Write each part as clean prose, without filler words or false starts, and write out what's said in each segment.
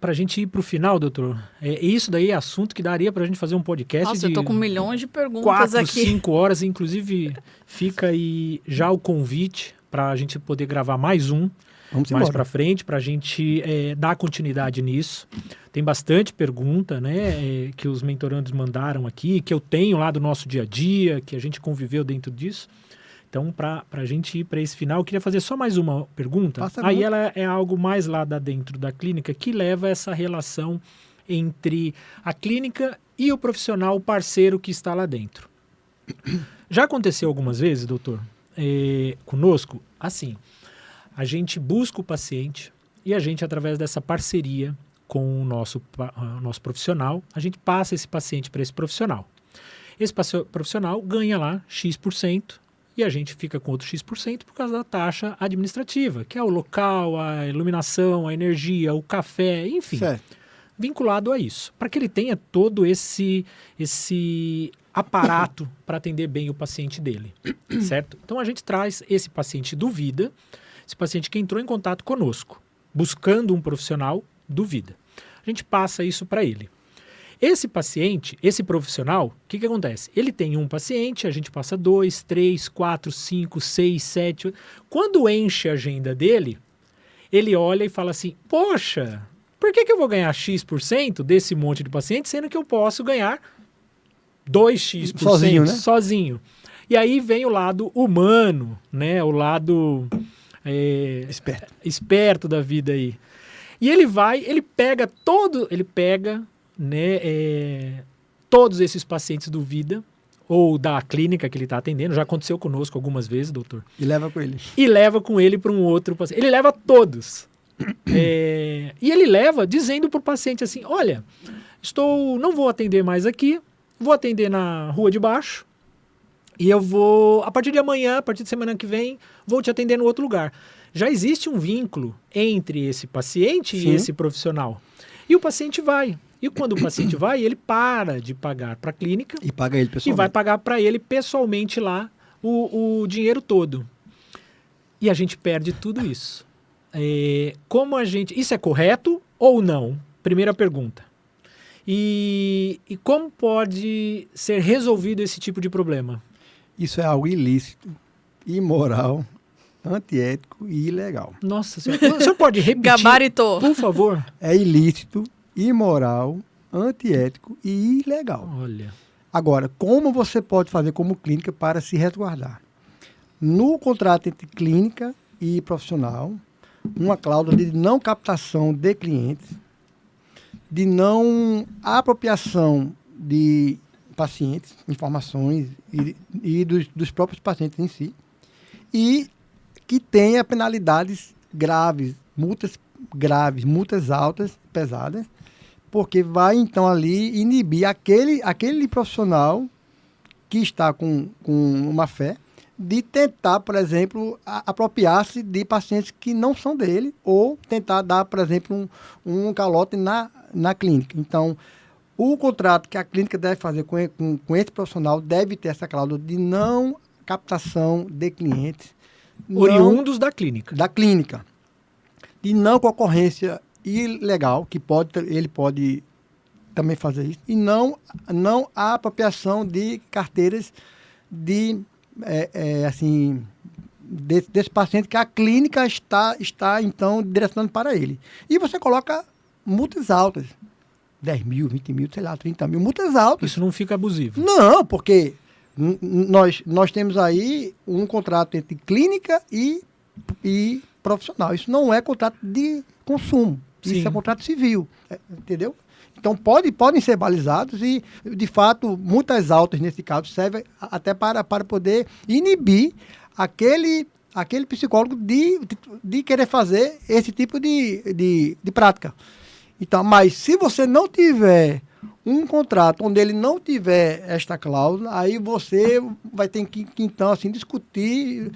a gente ir para o final, doutor, isso daí é assunto que daria para a gente fazer um podcast. Nossa, eu tô com milhões de perguntas 4, aqui. 5 horas, inclusive fica aí já o convite para a gente poder gravar mais um. Vamos mais embora. para frente, para a gente dar continuidade nisso. Tem bastante pergunta, né, que os mentorandos mandaram aqui, que eu tenho lá do nosso dia a dia, que a gente conviveu dentro disso. Então, para a gente ir para esse final, eu queria fazer só mais uma pergunta. Aí ela é algo mais lá dentro da clínica, que leva essa relação entre a clínica e o profissional parceiro que está lá dentro. Já aconteceu algumas vezes, doutor, conosco, assim, a gente busca o paciente e a gente, através dessa parceria com o nosso profissional, a gente passa esse paciente para esse profissional. Esse profissional ganha lá X%, e a gente fica com outro X% por causa da taxa administrativa, que é o local, a iluminação, a energia, o café, enfim, vinculado a isso, para que ele tenha todo esse aparato para atender bem o paciente dele, certo? Então a gente traz esse paciente do Vida, esse paciente que entrou em contato conosco, buscando um profissional do Vida. A gente passa isso para ele. Esse paciente, esse profissional, o que acontece? Ele tem um paciente, a gente passa 2, 3, 4, 5, 6, 7... 8. Quando enche a agenda dele, ele olha e fala assim, poxa, por que eu vou ganhar X% desse monte de pacientes, sendo que eu posso ganhar 2X% sozinho, né? Sozinho. E aí vem o lado humano, né? O lado esperto da vida aí. E ele pega todos esses pacientes do Vida ou da clínica que ele está atendendo, já aconteceu conosco algumas vezes, doutor. E leva com ele. E leva com ele para um outro paciente. Ele leva todos. E ele leva dizendo para o paciente assim, olha, não vou atender mais aqui, vou atender na rua de baixo e eu vou, a partir de amanhã, a partir de semana que vem, vou te atender no outro lugar. Já existe um vínculo entre esse paciente e esse profissional. E o paciente vai. E quando o paciente vai, ele para de pagar para a clínica e paga ele pessoalmente. E vai pagar para ele pessoalmente lá o dinheiro todo. E a gente perde tudo isso. Isso é correto ou não? Primeira pergunta. E como pode ser resolvido esse tipo de problema? Isso é algo ilícito, imoral, antiético e ilegal. Nossa senhora, o senhor pode repetir, Gabaritou. por favor? É ilícito, imoral, antiético e ilegal. Olha. Agora, como você pode fazer como clínica para se resguardar? No contrato entre clínica e profissional, uma cláusula de não captação de clientes, de não apropriação de pacientes, informações e dos próprios pacientes em si, e que tenha penalidades graves, multas altas, pesadas, porque vai então ali inibir aquele profissional que está com uma fé de tentar, por exemplo, apropriar-se de pacientes que não são dele ou tentar dar, por exemplo, um calote na clínica. Então, o contrato que a clínica deve fazer com esse profissional deve ter essa cláusula de não captação de clientes. Oriundos da clínica. Da clínica. De não concorrência ilegal, que ele pode também fazer isso, e não a apropriação de carteiras desse paciente que a clínica está então direcionando para ele. E você coloca multas altas, 10 mil, 20 mil, sei lá, 30 mil, multas altas. Isso não fica abusivo? Não, porque nós temos aí um contrato entre clínica e profissional. Isso não é contrato de consumo. Sim. Isso é contrato civil, entendeu? Então, podem ser balizados e, de fato, multas altas, nesse caso, servem até para poder inibir aquele psicólogo de querer fazer esse tipo de prática. Então, mas se você não tiver um contrato onde ele não tiver esta cláusula, aí você vai ter que então, assim, discutir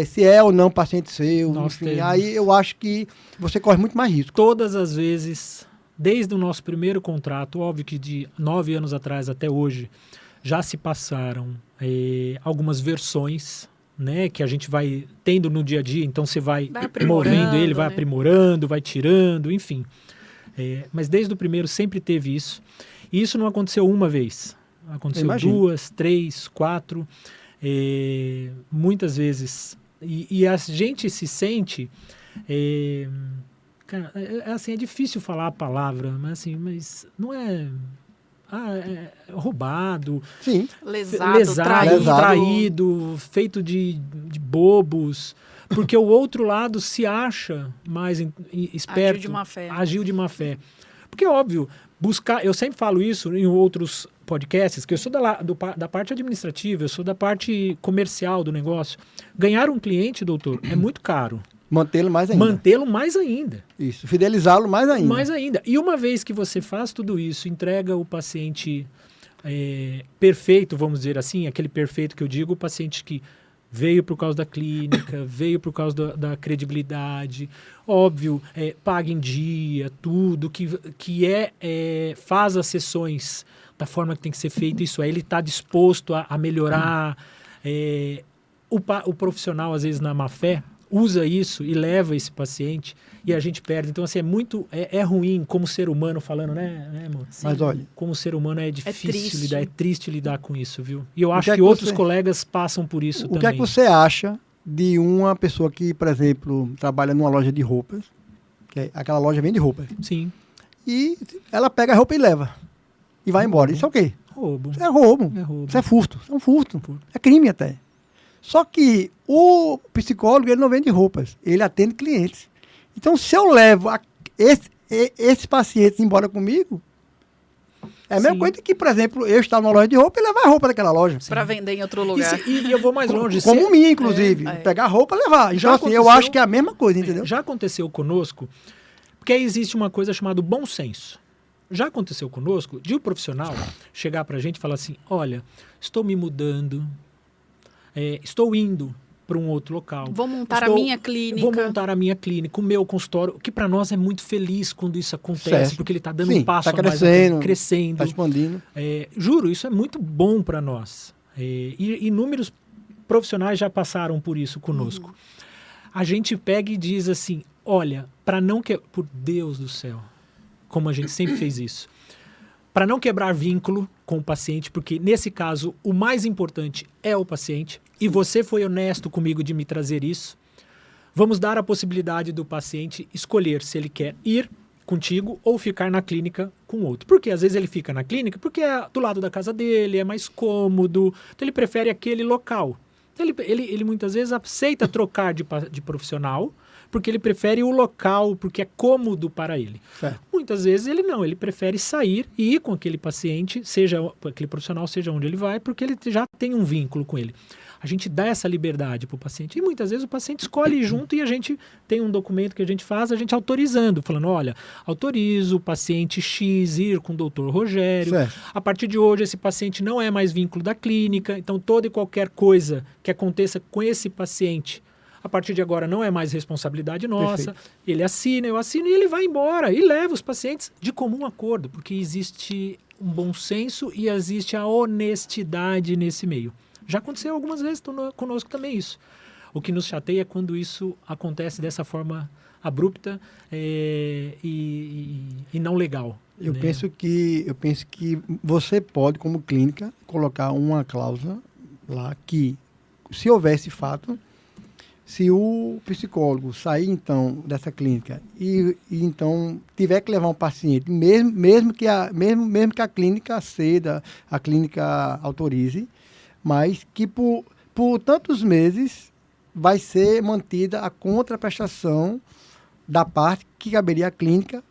se é ou não paciente seu. Enfim, aí eu acho que você corre muito mais risco. Todas as vezes, desde o nosso primeiro contrato, óbvio que de 9 anos atrás até hoje, já se passaram algumas versões, né, que a gente vai tendo no dia a dia, então você vai movendo ele, vai aprimorando, vai tirando, enfim. Mas desde o primeiro sempre teve isso. E isso não aconteceu uma vez. Aconteceu 2, 3, 4. Muitas vezes. E a gente se sente... cara, assim, é difícil falar a palavra, mas não é... roubado, Sim. Lesado, traído, feito de bobos, porque o outro lado se acha mais esperto. Agiu de má fé. Porque, óbvio, eu sempre falo isso em outros podcasts, que eu sou da parte administrativa, eu sou da parte comercial do negócio. Ganhar um cliente, doutor, é muito caro. Mantê-lo mais ainda. Isso, fidelizá-lo mais ainda. E uma vez que você faz tudo isso, entrega o paciente perfeito, vamos dizer assim, aquele perfeito que eu digo, o paciente que veio por causa da clínica, veio por causa da credibilidade, óbvio, paga em dia, tudo, que faz as sessões da forma que tem que ser feito, isso ele está disposto a melhorar. O profissional, às vezes, na má fé, usa isso e leva esse paciente e a gente perde. Então, assim, é ruim como ser humano falando, né, amor? Mas olha... Como ser humano é difícil lidar, é triste lidar com isso, viu? E eu O acho que outros colegas passam por isso também. O que é que você acha de uma pessoa que, por exemplo, trabalha numa loja de roupas, que aquela loja vende roupas. Sim. E ela pega a roupa e leva. E vai embora. Isso é o quê? Roubo. Isso é roubo. Isso é furto. Isso é um furto. É crime até. Só que o psicólogo, ele não vende roupas, ele atende clientes. Então, se eu levo esses pacientes embora comigo, é a mesma coisa que, por exemplo, eu estar numa loja de roupa e levar a roupa daquela loja. Para vender em outro lugar. E eu vou mais longe. Como mim, inclusive. Pegar a roupa e levar. Então, assim, eu acho que é a mesma coisa, entendeu? Já aconteceu conosco, porque aí existe uma coisa chamada bom senso. Já aconteceu conosco de um profissional chegar pra gente e falar assim, olha, estou me mudando, estou indo para um outro local. Vou montar a minha clínica. O meu consultório, que para nós é muito feliz quando isso acontece, certo. Porque ele está dando um passo a mais, crescendo. Está expandindo. Juro, isso é muito bom para nós. E inúmeros profissionais já passaram por isso conosco. A gente pega e diz assim, olha, para não que... Por Deus do céu, como a gente sempre fez isso. Para não quebrar vínculo com o paciente, porque nesse caso o mais importante é o paciente, e você foi honesto comigo de me trazer isso, vamos dar a possibilidade do paciente escolher se ele quer ir contigo ou ficar na clínica com outro. Porque às vezes ele fica na clínica porque é do lado da casa dele, é mais cômodo, então ele prefere aquele local. Então ele muitas vezes aceita trocar de profissional, porque ele prefere o local, porque é cômodo para ele. Certo. Muitas vezes ele não, ele prefere sair e ir com aquele paciente, seja aquele profissional, seja onde ele vai, porque ele já tem um vínculo com ele. A gente dá essa liberdade para o paciente. E muitas vezes o paciente escolhe ir junto e a gente tem um documento que a gente faz, a gente autorizando, falando, olha, autorizo o paciente X ir com o doutor Rogério. Certo. A partir de hoje esse paciente não é mais vínculo da clínica, então toda e qualquer coisa que aconteça com esse paciente, a partir de agora não é mais responsabilidade nossa. Perfeito. Ele assina, eu assino e ele vai embora. E leva os pacientes de comum acordo, porque existe um bom senso e existe a honestidade nesse meio. Já aconteceu algumas vezes conosco também isso. O que nos chateia é quando isso acontece dessa forma abrupta e não legal. Eu penso que você pode, como clínica, colocar uma cláusula lá que, se houvesse fato, se o psicólogo sair, então, dessa clínica e então tiver que levar um paciente, mesmo que a clínica ceda, a clínica autorize, mas que por tantos meses vai ser mantida a contraprestação da parte que caberia à clínica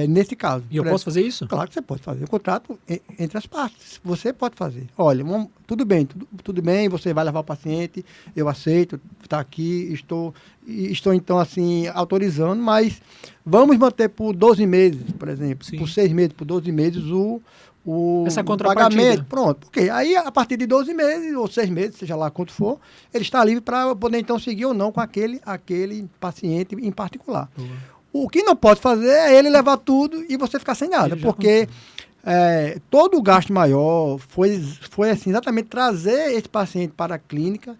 nesse caso. E eu posso fazer isso? Claro que você pode fazer. O contrato entre as partes. Você pode fazer. Olha, tudo bem, você vai levar o paciente, eu aceito, está aqui, estou então assim, autorizando, mas vamos manter por 12 meses, por exemplo, sim, por 6 meses, por 12 meses essa pagamento. Pronto, porque aí a partir de 12 meses ou 6 meses, seja lá quanto for, ele está livre para poder então seguir ou não com aquele paciente em particular. Uhum. O que não pode fazer é ele levar tudo e você ficar sem nada, porque todo o gasto maior foi assim, exatamente trazer esse paciente para a clínica,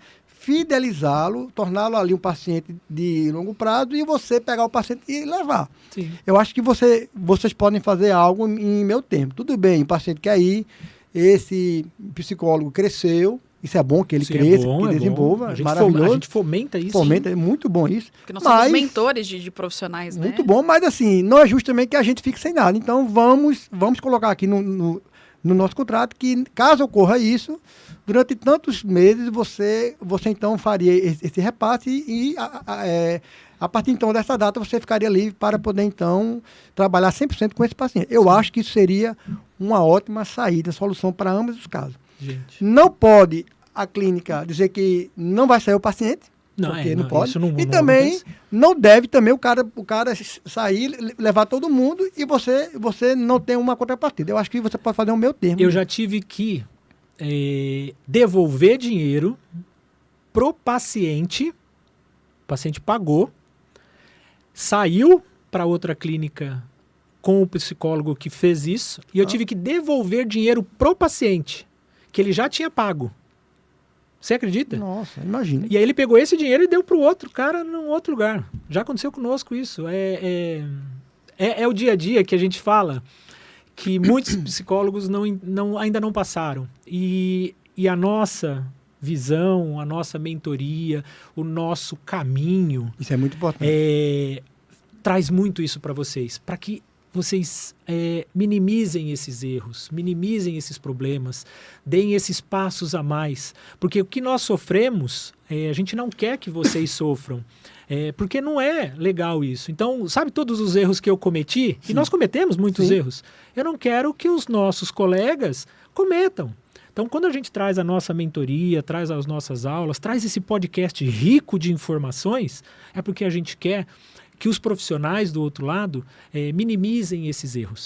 fidelizá-lo, torná-lo ali um paciente de longo prazo e você pegar o paciente e levar. Sim. Eu acho que vocês podem fazer algo em meu tempo. Tudo bem, o paciente quer ir, esse psicólogo cresceu, isso é bom que ele cresça, que ele desenvolva, maravilhoso. A gente fomenta isso. Fomenta, é muito bom isso. Porque nós somos mentores de profissionais, né? Muito bom, mas assim, não é justo também que a gente fique sem nada. Então vamos colocar aqui no nosso contrato que, caso ocorra isso, durante tantos meses você então faria esse repasse e a partir então dessa data você ficaria livre para poder então trabalhar 100% com esse paciente. Eu acho que isso seria uma ótima saída, solução para ambos os casos. Gente. Não pode a clínica dizer que não vai sair o paciente, porque não pode. E também não deve também o cara sair, levar todo mundo e você não tem uma contrapartida. Eu acho que você pode fazer um meio termo. Eu já tive que devolver dinheiro pro paciente. O paciente pagou, saiu para outra clínica com o psicólogo que fez isso e eu tive que devolver dinheiro pro paciente que ele já tinha pago. Você acredita? Nossa, imagina. E aí ele pegou esse dinheiro e deu pro outro cara num outro lugar. Já aconteceu conosco isso. É o dia a dia que a gente fala que muitos psicólogos ainda não passaram. E a nossa visão, a nossa mentoria, o nosso caminho... Isso é muito importante. Traz muito isso para vocês. Para que vocês minimizem esses erros, minimizem esses problemas, deem esses passos a mais. Porque o que nós sofremos, a gente não quer que vocês sofram. Porque não é legal isso. Então, sabe todos os erros que eu cometi? Sim. E nós cometemos muitos Sim. erros. Eu não quero que os nossos colegas cometam. Então, quando a gente traz a nossa mentoria, traz as nossas aulas, traz esse podcast rico de informações, é porque a gente quer que os profissionais do outro lado minimizem esses erros.